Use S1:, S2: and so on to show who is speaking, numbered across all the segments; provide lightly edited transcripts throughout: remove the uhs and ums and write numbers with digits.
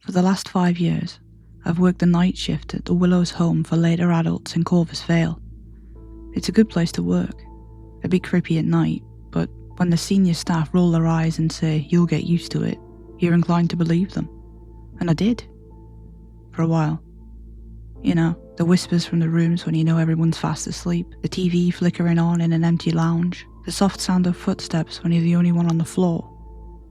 S1: For the last 5 years, I've worked the night shift at the Willows home for later adults in Corvus Vale. It's a good place to work, a bit creepy at night, but when the senior staff roll their eyes and say you'll get used to it, you're inclined to believe them. And I did. For a while. You know, the whispers from the rooms when you know everyone's fast asleep, the TV flickering on in an empty lounge, the soft sound of footsteps when you're the only one on the floor,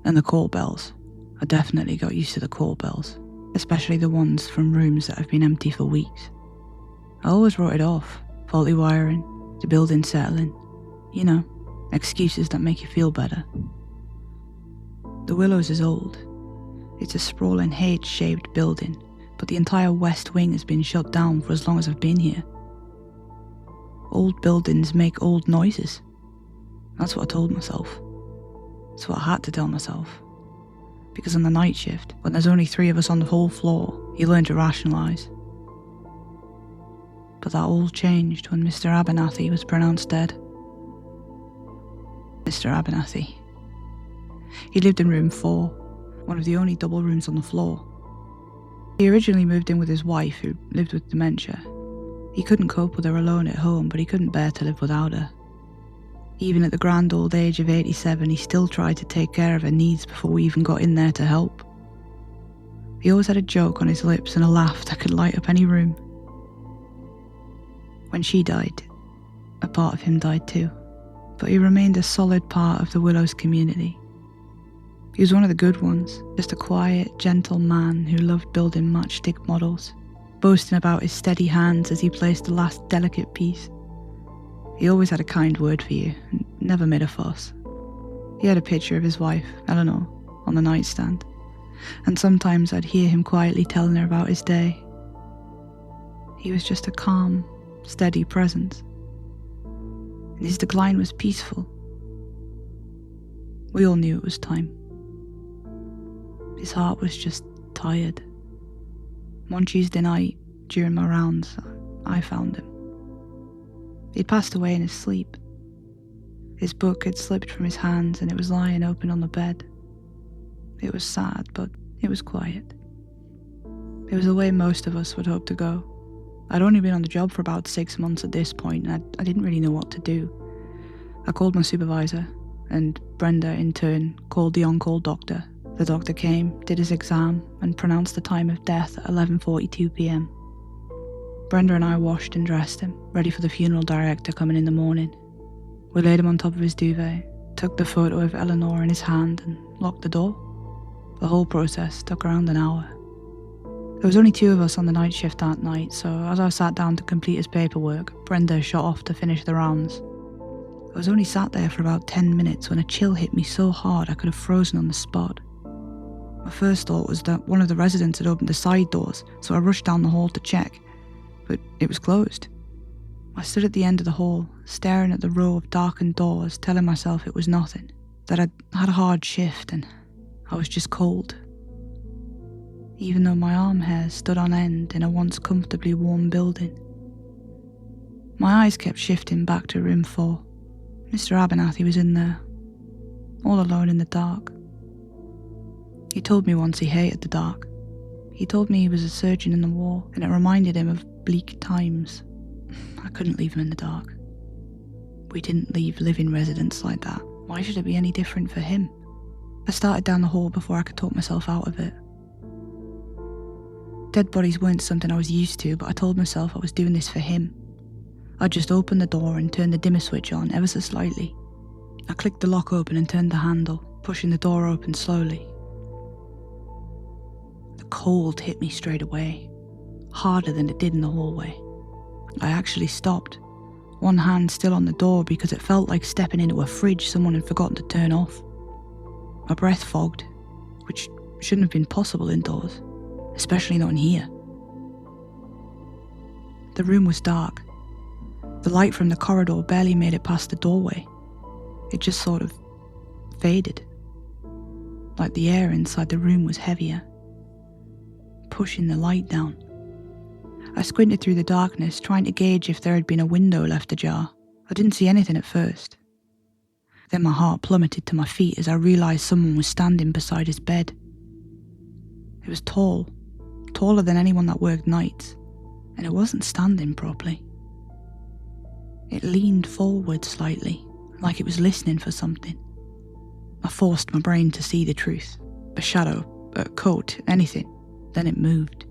S1: and the call bells. I definitely got used to the call bells, especially the ones from rooms that have been empty for weeks. I always wrote it off, faulty wiring, the building settling, you know, excuses that make you feel better. The Willows is old. It's a sprawling H-shaped building, but the entire west wing has been shut down for as long as I've been here. Old buildings make old noises. That's what I told myself. That's what I had to tell myself. Because on the night shift, when there's only 3 of us on the whole floor, you learn to rationalise. But that all changed when Mr. Abernathy was pronounced dead. Mr. Abernathy. He lived in room 4, one of the only double rooms on the floor. He originally moved in with his wife, who lived with dementia. He couldn't cope with her alone at home, but he couldn't bear to live without her. Even at the grand old age of 87, he still tried to take care of her needs before we even got in there to help. He always had a joke on his lips and a laugh that could light up any room. When she died, a part of him died too, but he remained a solid part of the Willows community. He was one of the good ones, just a quiet, gentle man who loved building matchstick models, boasting about his steady hands as he placed the last delicate piece. He always had a kind word for you, and never made a fuss. He had a picture of his wife, Eleanor, on the nightstand, and sometimes I'd hear him quietly telling her about his day. He was just a calm, steady presence, and his decline was peaceful. We all knew it was time. His heart was just tired. One Tuesday night, during my rounds, I found him. He'd passed away in his sleep. His book had slipped from his hands and it was lying open on the bed. It was sad, but it was quiet. It was the way most of us would hope to go. I'd only been on the job for about 6 months at this point, and I didn't really know what to do. I called my supervisor, and Brenda, in turn, called the on-call doctor. The doctor came, did his exam, and pronounced the time of death at 11:42 p.m. Brenda and I washed and dressed him, ready for the funeral director coming in the morning. We laid him on top of his duvet, took the photo of Eleanor in his hand, and locked the door. The whole process took around an hour. There was only 2 of us on the night shift that night, so as I sat down to complete his paperwork, Brenda shot off to finish the rounds. I was only sat there for about 10 minutes when a chill hit me so hard I could have frozen on the spot. My first thought was that one of the residents had opened the side doors, so I rushed down the hall to check, but it was closed. I stood at the end of the hall, staring at the row of darkened doors, telling myself it was nothing, that I'd had a hard shift and I was just cold. Even though my arm hairs stood on end in a once comfortably warm building. My eyes kept shifting back to room 4. Mr. Abernathy was in there, all alone in the dark. He told me once he hated the dark. He told me he was a surgeon in the war, and it reminded him of bleak times. I couldn't leave him in the dark. We didn't leave living residents like that. Why should it be any different for him? I started down the hall before I could talk myself out of it. Dead bodies weren't something I was used to, but I told myself I was doing this for him. I just opened the door and turned the dimmer switch on ever so slightly. I clicked the lock open and turned the handle, pushing the door open slowly. The cold hit me straight away, harder than it did in the hallway. I actually stopped, one hand still on the door because it felt like stepping into a fridge someone had forgotten to turn off. My breath fogged, which shouldn't have been possible indoors, especially not in here. The room was dark. The light from the corridor barely made it past the doorway. It just sort of faded, like the air inside the room was heavier, pushing the light down. I squinted through the darkness, trying to gauge if there had been a window left ajar. I didn't see anything at first. Then my heart plummeted to my feet as I realised someone was standing beside his bed. It It was tall, taller than anyone that worked nights, and it wasn't standing properly. It leaned forward slightly, like it was listening for something. I forced my brain to see the truth. A shadow, a coat, anything. Then it moved.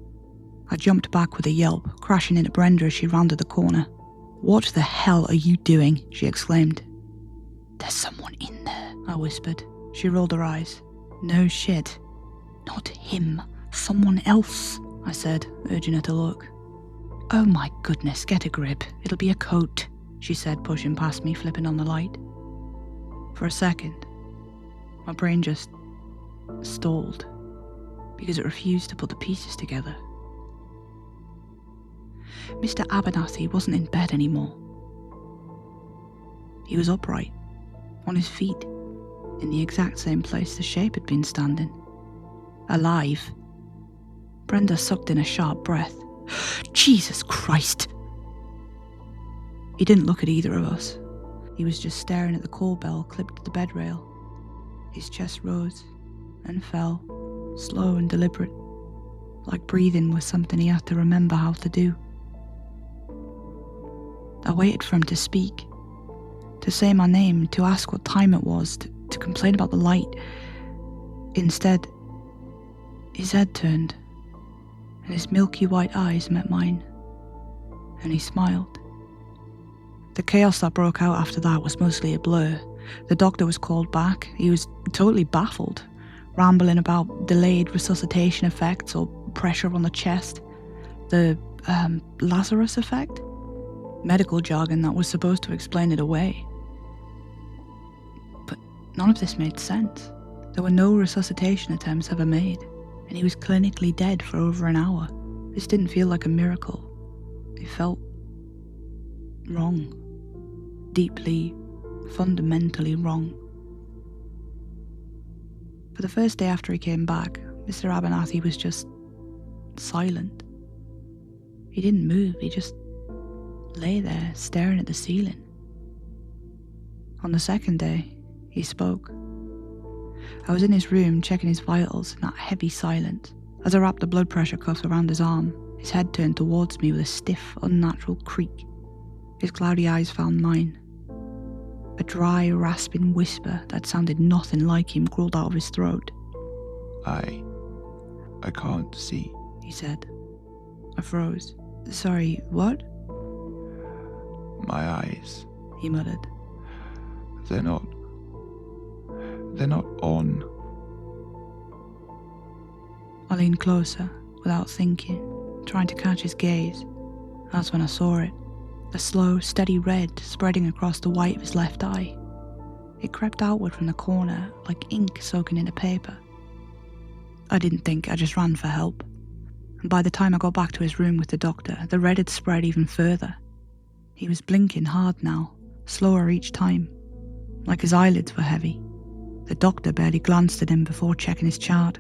S1: I jumped back with a yelp, crashing into Brenda as she rounded the corner. "What the hell are you doing?" she exclaimed. "There's someone in there," I whispered. She rolled her eyes. "No shit. Not him. Someone else," I said, urging her to look. "Oh my goodness, get a grip. It'll be a coat," she said, pushing past me, flipping on the light. For a second, my brain just stalled because it refused to put the pieces together. Mr. Abernathy wasn't in bed anymore. He was upright, on his feet, in the exact same place the shape had been standing. Alive. Brenda sucked in a sharp breath. "Jesus Christ!" He didn't look at either of us. He was just staring at the call bell clipped to the bed rail. His chest rose and fell, slow and deliberate, like breathing was something he had to remember how to do. I waited for him to speak, to say my name, to ask what time it was, to complain about the light. Instead, his head turned, and his milky white eyes met mine, and he smiled. The chaos that broke out after that was mostly a blur. The doctor was called back. He was totally baffled, rambling about delayed resuscitation effects or pressure on the chest, the Lazarus effect, medical jargon that was supposed to explain it away. But none of this made sense. There were no resuscitation attempts ever made, and he was clinically dead for over an hour. This didn't feel like a miracle. It felt wrong. Deeply, fundamentally wrong. For the first day after he came back, Mr. Abernathy was just silent. He didn't move, he just lay there staring at the ceiling. On the second day, he spoke. I was in his room checking his vitals in that heavy silence. As I wrapped the blood pressure cuff around his arm, his head turned towards me with a stiff, unnatural creak. His cloudy eyes found mine. A dry, rasping whisper that sounded nothing like him crawled out of his throat.
S2: I can't see,"
S1: he said. I froze. "Sorry, what?"
S2: "My eyes,
S1: he muttered.
S2: they're not on."
S1: I leaned closer, without thinking, trying to catch his gaze. That's when I saw it. A slow, steady red spreading across the white of his left eye. It crept outward from the corner, like ink soaking into paper. I didn't think, I just ran for help. And by the time I got back to his room with the doctor, the red had spread even further. He was blinking hard now, slower each time, like his eyelids were heavy. The doctor barely glanced at him before checking his chart.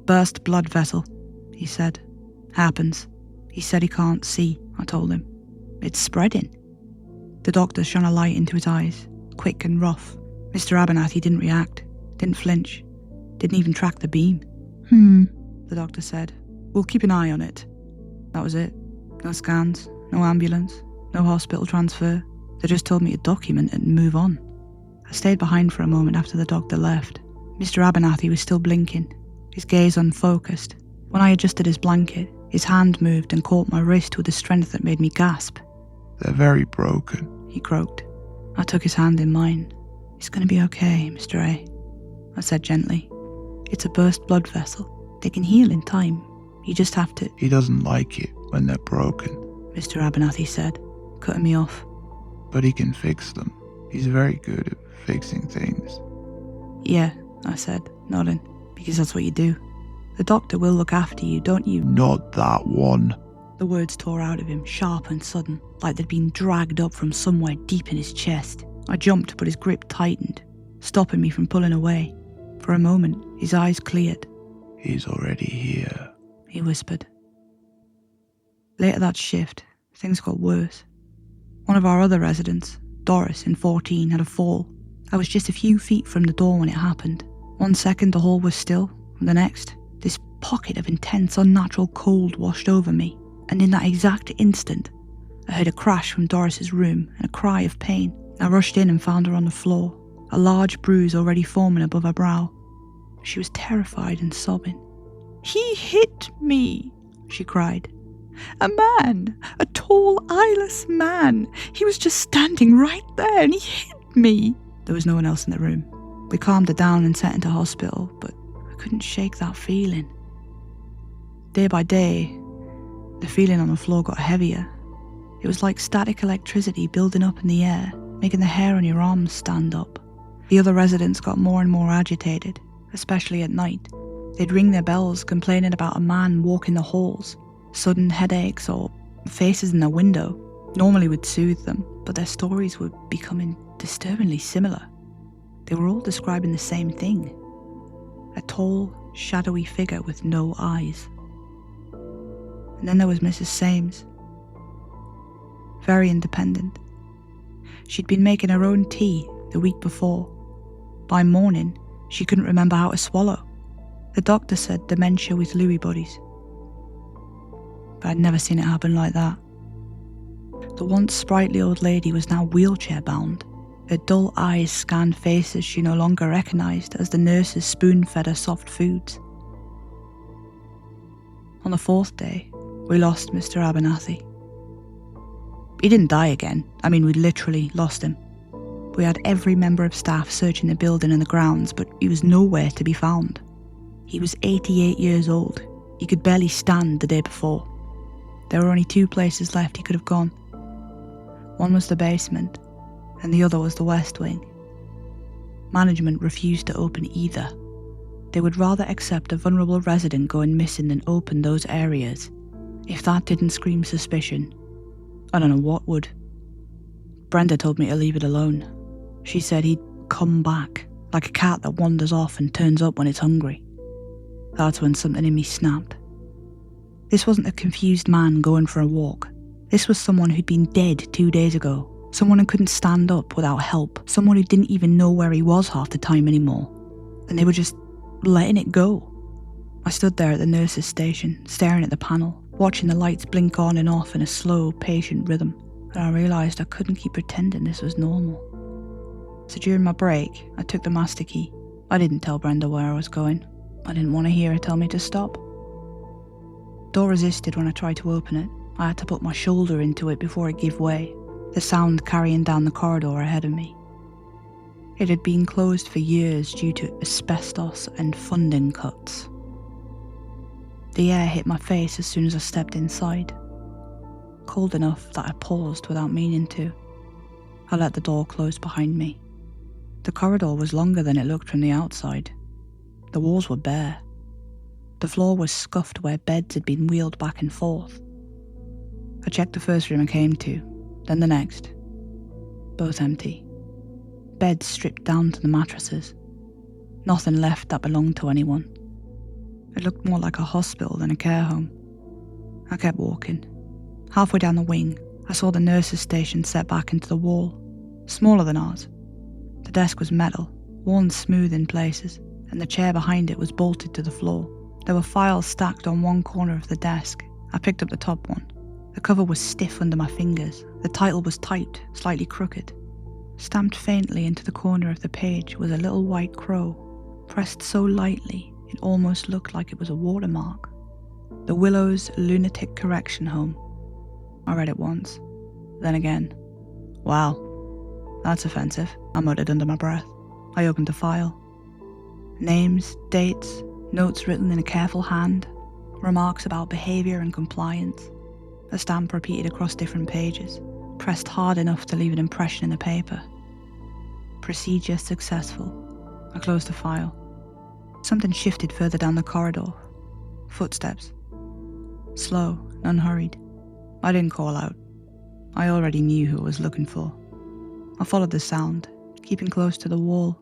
S1: "Burst blood vessel," he said. "Happens." He said he can't see, I told him. "It's spreading." The doctor shone a light into his eyes, quick and rough. Mr. Abernathy didn't react, didn't flinch, didn't even track the beam. The doctor said. "We'll keep an eye on it." That was it. No scans, no ambulance, no hospital transfer. They just told me to document it and move on. I stayed behind for a moment after the doctor left. Mr. Abernathy was still blinking, his gaze unfocused. When I adjusted his blanket, his hand moved and caught my wrist with a strength that made me gasp.
S2: "They're very broken,"
S1: he croaked. I took his hand in mine. "It's going to be okay, Mr. A," I said gently. "It's a burst blood vessel. They can heal in time. You just have to..."
S2: "He doesn't like it when they're broken,"
S1: Mr. Abernathy said, cutting me off.
S2: "but he can fix them. He's very good at fixing things."
S1: "Yeah," I said, nodding, "because that's what you do. The doctor will look after you, don't you?"
S2: "Not that one."
S1: The words tore out of him, sharp and sudden, like they'd been dragged up from somewhere deep in his chest. I jumped, but his grip tightened, stopping me from pulling away. For a moment, his eyes cleared.
S2: "He's already here,"
S1: he whispered. Later that shift, things got worse. One of our other residents, Doris, in 14, had a fall. I was just a few feet from the door when it happened. 1 second the hall was still, and the next, this pocket of intense, unnatural cold washed over me, and in that exact instant, I heard a crash from Doris's room and a cry of pain. I rushed in and found her on the floor, a large bruise already forming above her brow. She was terrified and sobbing. "He hit me," she cried. "A man, a tall, eyeless man. He was just standing right there and he hit me." There was no one else in the room. We calmed her down and sent her to hospital, but I couldn't shake that feeling. Day by day, the feeling on the floor got heavier. It was like static electricity building up in the air, making the hair on your arms stand up. The other residents got more and more agitated, especially at night. They'd ring their bells complaining about a man walking the halls, sudden headaches or faces in their window. Normally would soothe them, but their stories were becoming disturbingly similar. They were all describing the same thing. A tall, shadowy figure with no eyes. And then there was Mrs. Sames. Very independent. She'd been making her own tea the week before. By morning, she couldn't remember how to swallow. The doctor said dementia with Lewy bodies. But I'd never seen it happen like that. The once sprightly old lady was now wheelchair-bound. Her dull eyes scanned faces she no longer recognised as the nurses spoon-fed her soft foods. On the fourth day, we lost Mr. Abernathy. He didn't die again. We literally lost him. We had every member of staff searching the building and the grounds, but he was nowhere to be found. He was 88 years old. He could barely stand the day before. There were only 2 places left he could have gone. One was the basement, and the other was the West Wing. Management refused to open either. They would rather accept a vulnerable resident going missing than open those areas. If that didn't scream suspicion, I don't know what would. Brenda told me to leave it alone. She said he'd come back, like a cat that wanders off and turns up when it's hungry. That's when something in me snapped. This wasn't a confused man going for a walk. This was someone who'd been dead 2 days ago. Someone who couldn't stand up without help. Someone who didn't even know where he was half the time anymore. And they were just letting it go. I stood there at the nurse's station, staring at the panel, watching the lights blink on and off in a slow, patient rhythm. And I realised I couldn't keep pretending this was normal. So during my break, I took the master key. I didn't tell Brenda where I was going. I didn't want to hear her tell me to stop. Door resisted when I tried to open it. I had to put my shoulder into it before it gave way, the sound carrying down the corridor ahead of me. It had been closed for years due to asbestos and funding cuts. The air hit my face as soon as I stepped inside. Cold enough that I paused without meaning to. I let the door close behind me. The corridor was longer than it looked from the outside. The walls were bare. The floor was scuffed where beds had been wheeled back and forth. I checked the first room I came to, then the next. Both empty. Beds stripped down to the mattresses. Nothing left that belonged to anyone. It looked more like a hospital than a care home. I kept walking. Halfway down the wing, I saw the nurse's station set back into the wall, smaller than ours. The desk was metal, worn smooth in places, and the chair behind it was bolted to the floor. There were files stacked on one corner of the desk. I picked up the top one. The cover was stiff under my fingers. The title was typed, slightly crooked. Stamped faintly into the corner of the page was a little white crow, pressed so lightly it almost looked like it was a watermark. The Willows Lunatic Correction Home. I read it once, then again. Wow, that's offensive, I muttered under my breath. I opened the file. Names, dates, notes written in a careful hand, remarks about behaviour and compliance. A stamp repeated across different pages, pressed hard enough to leave an impression in the paper. Procedure successful. I closed the file. Something shifted further down the corridor. Footsteps. Slow, unhurried. I didn't call out. I already knew who I was looking for. I followed the sound, keeping close to the wall,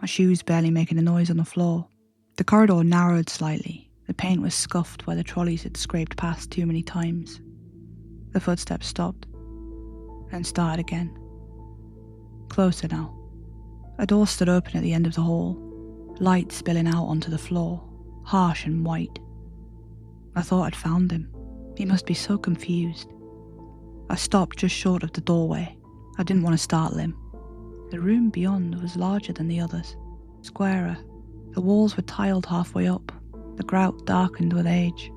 S1: my shoes barely making a noise on the floor. The corridor narrowed slightly. The paint was scuffed where the trolleys had scraped past too many times. The footsteps stopped, and started again. Closer now. A door stood open at the end of the hall, light spilling out onto the floor, harsh and white. I thought I'd found him. He must be so confused. I stopped just short of the doorway. I didn't want to startle him. The room beyond was larger than the others, squarer. The walls were tiled halfway up, the grout darkened with age.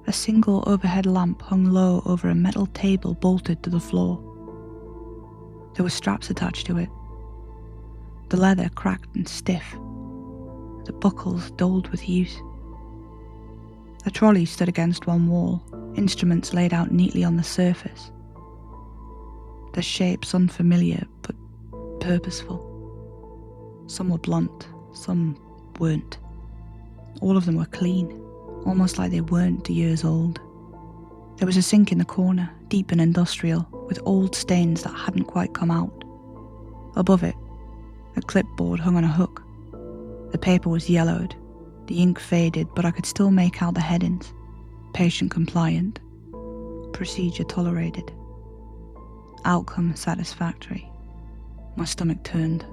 S1: A single overhead lamp hung low over a metal table bolted to the floor. There were straps attached to it. The leather cracked and stiff, the buckles dulled with use. A trolley stood against one wall, instruments laid out neatly on the surface. Their shapes unfamiliar but purposeful. Some were blunt, some weren't. All of them were clean, almost like they weren't years old. There was a sink in the corner, deep and industrial, with old stains that hadn't quite come out. Above it, a clipboard hung on a hook. The paper was yellowed, the ink faded, but I could still make out the headings. Patient compliant. Procedure tolerated. Outcome satisfactory. My stomach turned.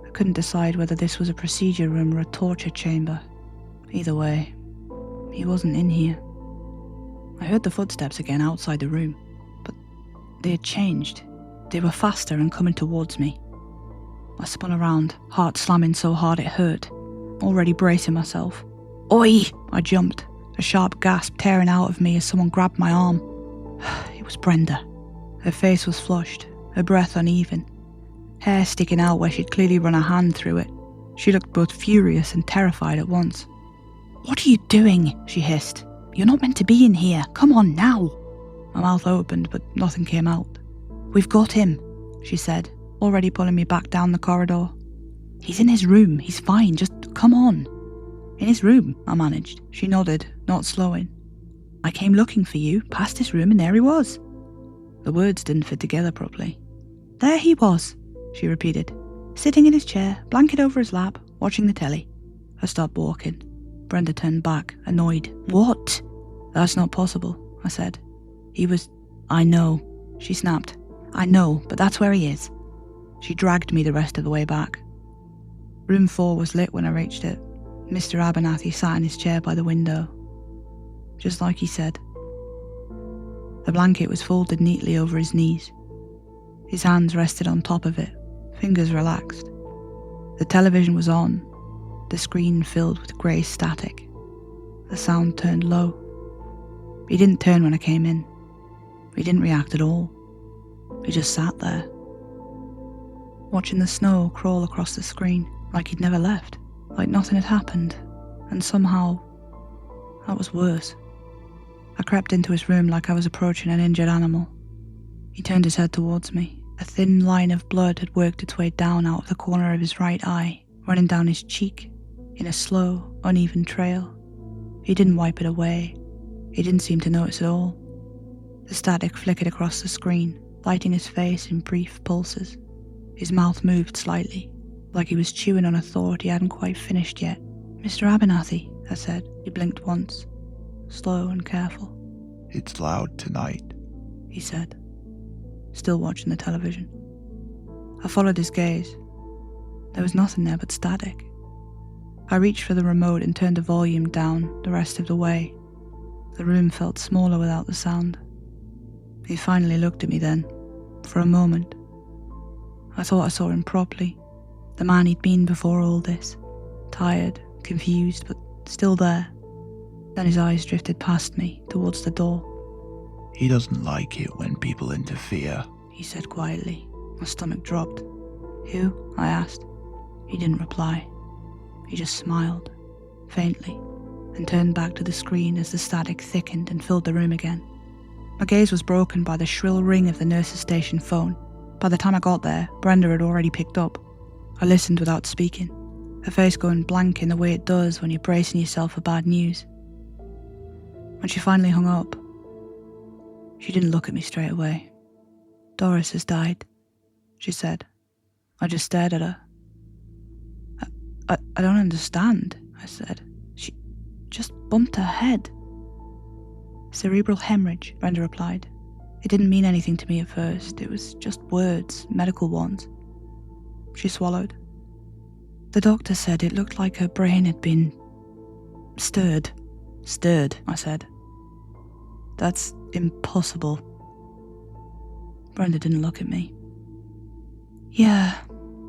S1: I couldn't decide whether this was a procedure room or a torture chamber. Either way, he wasn't in here. I heard the footsteps again outside the room, but they had changed. They were faster and coming towards me. I spun around, heart slamming so hard it hurt, already bracing myself. Oi! I jumped, a sharp gasp tearing out of me as someone grabbed my arm. It was Brenda. Her face was flushed, her breath uneven, hair sticking out where she'd clearly run a hand through it. She looked both furious and terrified at once. What are you doing? She hissed. You're not meant to be in here. Come on now. My mouth opened, but nothing came out. We've got him, she said, already pulling me back down the corridor. He's in his room. He's fine. Just come on. In his room, I managed. She nodded, not slowing. I came looking for you, past his room, and there he was. The words didn't fit together properly. There he was, she repeated, sitting in his chair, blanket over his lap, watching the telly. I stopped walking. Brenda turned back, annoyed. What? That's not possible, I said. He was... I know, she snapped. I know, but that's where he is. She dragged me the rest of the way back. Room 4 was lit when I reached it. Mr. Abernathy sat in his chair by the window. Just like he said. The blanket was folded neatly over his knees. His hands rested on top of it, fingers relaxed. The television was on, the screen filled with grey static. The sound turned low. He didn't turn when I came in. He didn't react at all. He just sat there, watching the snow crawl across the screen, like he'd never left, like nothing had happened, and somehow, that was worse. I crept into his room like I was approaching an injured animal. He turned his head towards me. A thin line of blood had worked its way down out of the corner of his right eye, running down his cheek, in a slow, uneven trail. He didn't wipe it away. He didn't seem to notice at all. The static flickered across the screen, lighting his face in brief pulses. His mouth moved slightly, like he was chewing on a thought he hadn't quite finished yet. Mr. Abernathy, I said. He blinked once, slow and careful.
S2: It's loud tonight,
S1: he said, still watching the television. I followed his gaze. There was nothing there but static. I reached for the remote and turned the volume down the rest of the way. The room felt smaller without the sound. He finally looked at me then, for a moment. I thought I saw him properly, the man he'd been before all this, tired, confused, but still there. Then his eyes drifted past me, towards the door.
S2: He doesn't like it when people interfere,
S1: he said quietly. My stomach dropped. Who? I asked. He didn't reply. He just smiled, faintly, and turned back to the screen as the static thickened and filled the room again. My gaze was broken by the shrill ring of the nurse's station phone. By the time I got there, Brenda had already picked up. I listened without speaking, her face going blank in the way it does when you're bracing yourself for bad news. When she finally hung up, she didn't look at me straight away. Doris has died, she said. I just stared at her. I don't understand, I said. She just bumped her head. Cerebral hemorrhage, Brenda replied. It didn't mean anything to me at first. It was just words, medical ones. She swallowed. The doctor said it looked like her brain had been stirred. Stirred, I said. That's impossible. Brenda didn't look at me. Yeah,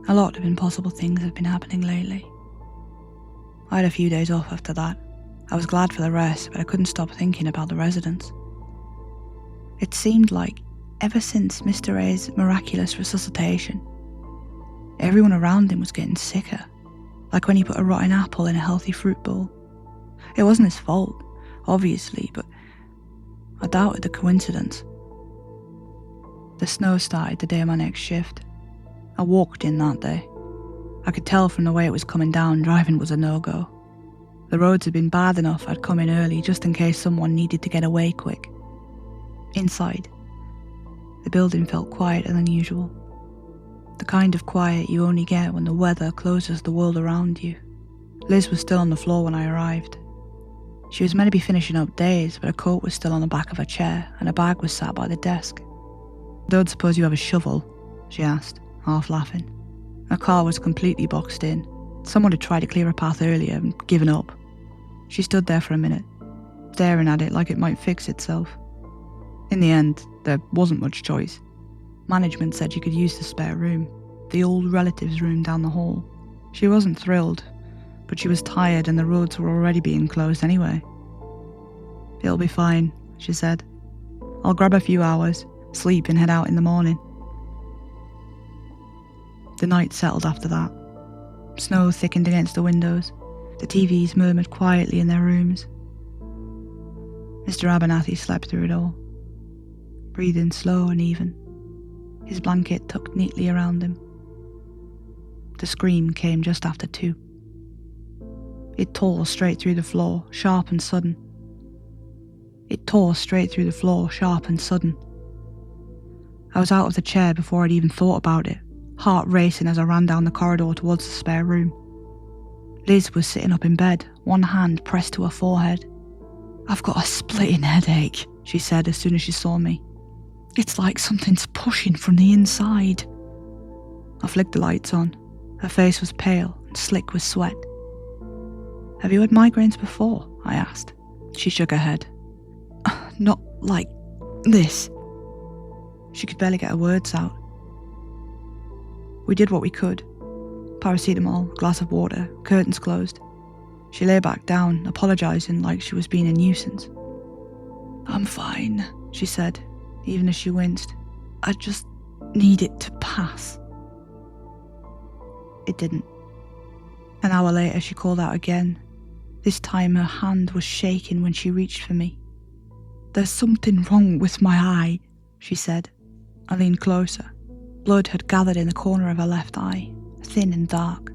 S1: a lot of impossible things have been happening lately. I had a few days off after that. I was glad for the rest, but I couldn't stop thinking about the residents. It seemed like, ever since Mr. A's miraculous resuscitation, everyone around him was getting sicker, like when he put a rotten apple in a healthy fruit bowl. It wasn't his fault, obviously, but I doubted the coincidence. The snow started the day of my next shift. I walked in that day. I could tell from the way it was coming down, driving was a no-go. The roads had been bad enough I'd come in early just in case someone needed to get away quick. Inside, the building felt quieter than usual. The kind of quiet you only get when the weather closes the world around you. Liz was still on the floor when I arrived. She was meant to be finishing up days, but her coat was still on the back of her chair and a bag was sat by the desk. "Don't suppose you have a shovel?" she asked, half laughing. Her car was completely boxed in. Someone had tried to clear a path earlier and given up. She stood there for a minute, staring at it like it might fix itself. In the end, there wasn't much choice. Management said she could use the spare room, the old relatives' room down the hall. She wasn't thrilled, but she was tired and the roads were already being closed anyway. "It'll be fine," she said. "I'll grab a few hours, sleep and head out in the morning." The night settled after that. Snow thickened against the windows. The TVs murmured quietly in their rooms. Mr. Abernathy slept through it all, breathing slow and even, his blanket tucked neatly around him. The scream came just after 2. It tore straight through the floor, sharp and sudden. I was out of the chair before I'd even thought about it, heart racing as I ran down the corridor towards the spare room. Liz was sitting up in bed, one hand pressed to her forehead. "I've got a splitting headache," she said as soon as she saw me. "It's like something's pushing from the inside." I flicked the lights on. Her face was pale and slick with sweat. "Have you had migraines before?" I asked. She shook her head. "Not like this." She could barely get her words out. We did what we could. Paracetamol, a glass of water, curtains closed. She lay back down, apologising like she was being a nuisance. "I'm fine," she said, even as she winced. "I just need it to pass." It didn't. An hour later she called out again. This time her hand was shaking when she reached for me. "There's something wrong with my eye," she said. I leaned closer. Blood had gathered in the corner of her left eye, thin and dark,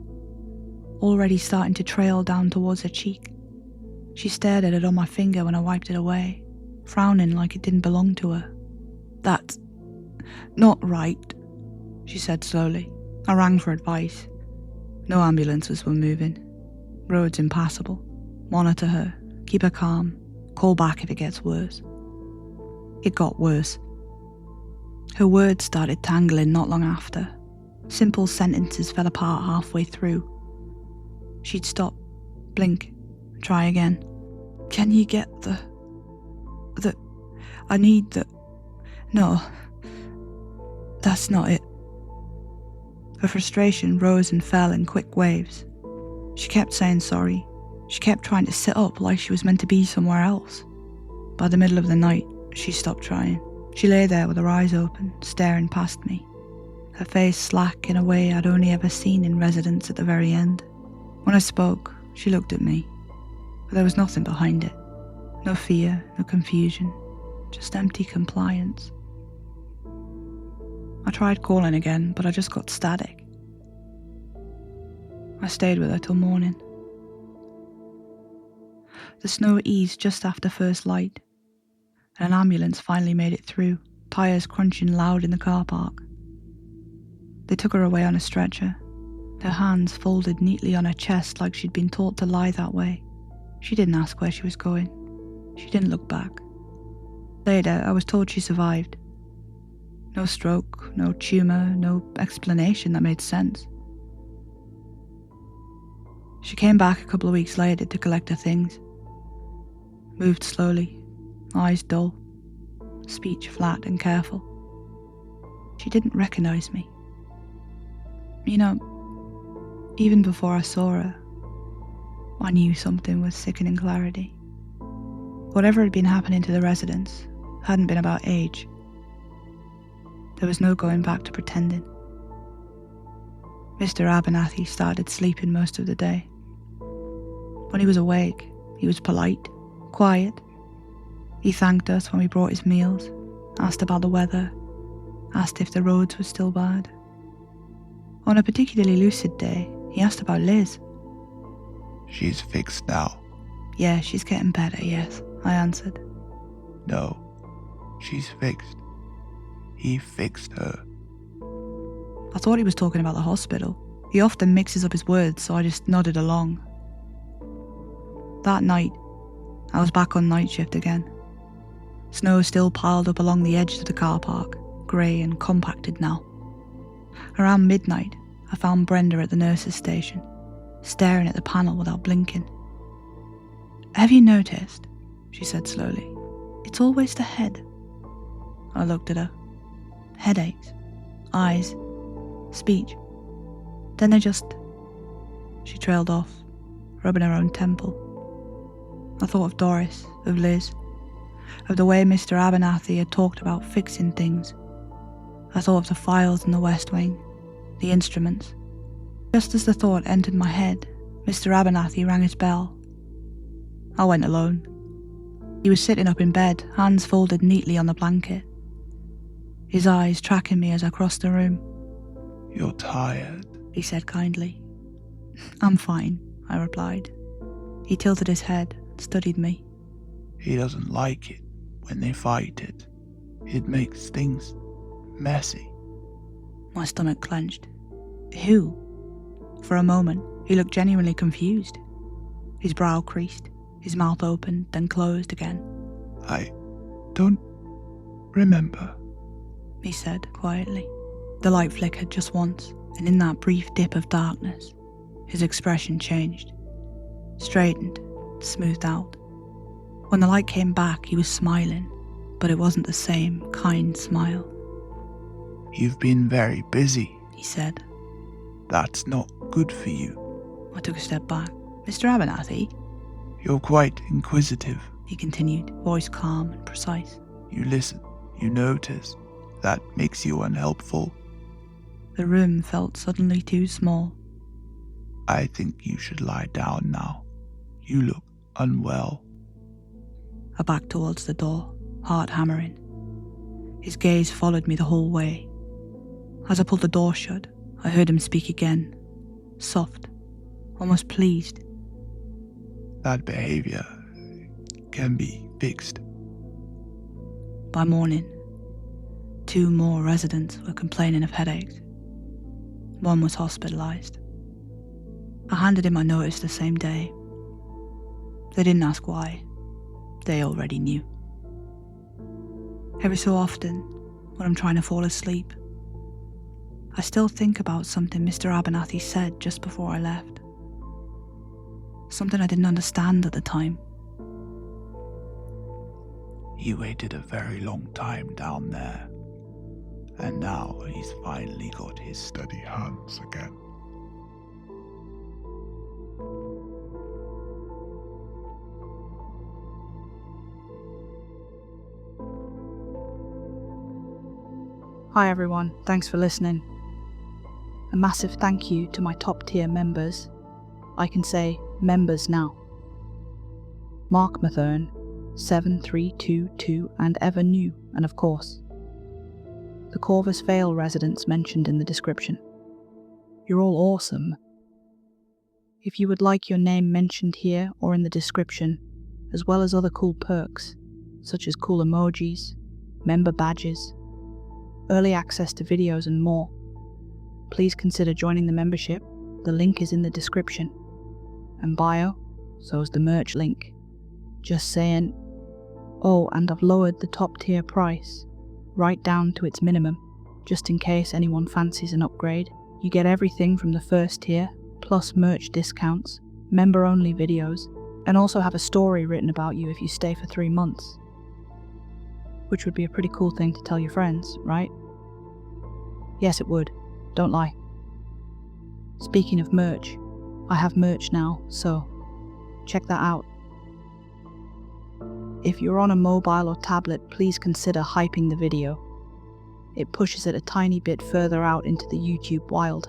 S1: already starting to trail down towards her cheek. She stared at it on my finger when I wiped it away, frowning like it didn't belong to her. "That's not right," she said slowly. I rang for advice. No ambulances were moving. Roads impassable. Monitor her, keep her calm, call back if it gets worse. It got worse. Her words started tangling not long after. Simple sentences fell apart halfway through. She'd stop, blink, try again. "Can you get the... I need the... No, that's not it." Her frustration rose and fell in quick waves. She kept saying sorry. She kept trying to sit up like she was meant to be somewhere else. By the middle of the night, she stopped trying. She lay there with her eyes open, staring past me, her face slack in a way I'd only ever seen in residence at the very end. When I spoke, she looked at me, but there was nothing behind it. No fear, no confusion, just empty compliance. I tried calling again, but I just got static. I stayed with her till morning. The snow eased just after first light, and an ambulance finally made it through, tyres crunching loud in the car park. They took her away on a stretcher, her hands folded neatly on her chest like she'd been taught to lie that way. She didn't ask where she was going. She didn't look back. Later, I was told she survived. No stroke, no tumour, no explanation that made sense. She came back a couple of weeks later to collect her things. Moved slowly, eyes dull, speech flat and careful. She didn't recognise me. You know, even before I saw her, I knew something with sickening clarity. Whatever had been happening to the residents hadn't been about age. There was no going back to pretending. Mr. Abernathy started sleeping most of the day. When he was awake, he was polite, quiet. He thanked us when we brought his meals, asked about the weather, asked if the roads were still bad. On a particularly lucid day, he asked about Liz.
S2: She's fixed now.
S1: Yeah, she's getting better, yes, I answered.
S2: No, she's fixed. He fixed her.
S1: I thought he was talking about the hospital. He often mixes up his words, so I just nodded along. That night, I was back on night shift again. Snow still piled up along the edge of the car park, grey and compacted now. Around midnight, I found Brenda at the nurse's station, staring at the panel without blinking. "Have you noticed?" she said slowly. "It's always the head." I looked at her. Headaches, eyes, speech. Then they just... She trailed off, rubbing her own temple. I thought of Doris, of Liz, of the way Mr. Abernathy had talked about fixing things. I thought of the files in the West Wing, the instruments. Just as the thought entered my head, Mr. Abernathy rang his bell. I went alone. He was sitting up in bed, hands folded neatly on the blanket. His eyes tracking me as I crossed the room.
S2: You're tired,
S1: he said kindly. "I'm fine," I replied. He tilted his head and studied me.
S2: He doesn't like it when they fight it. It makes things messy.
S1: My stomach clenched. Who? For a moment, he looked genuinely confused. His brow creased, his mouth opened, then closed again.
S2: I don't remember,
S1: he said quietly. The light flickered just once, and in that brief dip of darkness, his expression changed. Straightened, smoothed out. When the light came back, he was smiling, but it wasn't the same kind smile.
S2: You've been very busy,
S1: he said.
S2: That's not good for you.
S1: I took a step back. Mr. Abernathy?
S2: You're quite inquisitive,
S1: he continued, voice calm and precise.
S2: You listen, you notice. That makes you unhelpful.
S1: The room felt suddenly too small.
S2: I think you should lie down now. You look unwell.
S1: I backed towards the door, heart hammering. His gaze followed me the whole way. As I pulled the door shut, I heard him speak again, soft, almost pleased.
S2: That behavior can be fixed.
S1: By morning, 2 more residents were complaining of headaches. One was hospitalised. I handed in my notice the same day. They didn't ask why. They already knew. Every so often, when I'm trying to fall asleep, I still think about something Mr. Abernathy said just before I left. Something I didn't understand at the time.
S2: He waited a very long time down there, and now he's finally got his steady hands again.
S3: Hi everyone, thanks for listening. A massive thank you to my top tier members. I can say members now. Mark Mathern, 7322 and Ever New, and of course, the Corvus Vale residents mentioned in the description. You're all awesome. If you would like your name mentioned here or in the description, as well as other cool perks, such as cool emojis, member badges, early access to videos and more, please consider joining the membership. The link is in the description and bio, so is the merch link. Just saying. Oh, and I've lowered the top tier price right down to its minimum, just in case anyone fancies an upgrade. You get everything from the first tier, plus merch discounts, member only videos, and also have a story written about you if you stay for 3 months. which would be a pretty cool thing to tell your friends, right? Yes, it would. Don't lie. Speaking of merch, I have merch now, so check that out. If you're on a mobile or tablet, please consider hyping the video. It pushes it a tiny bit further out into the YouTube wild.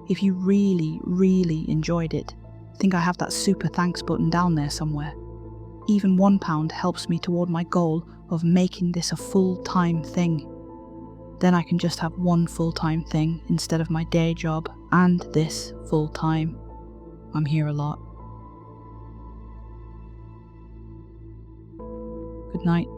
S3: If you really, really enjoyed it, I think I have that super thanks button down there somewhere. Even £1 helps me toward my goal of making this a full-time thing. Then I can just have one full-time thing instead of my day job and this full-time. I'm here a lot. Good night.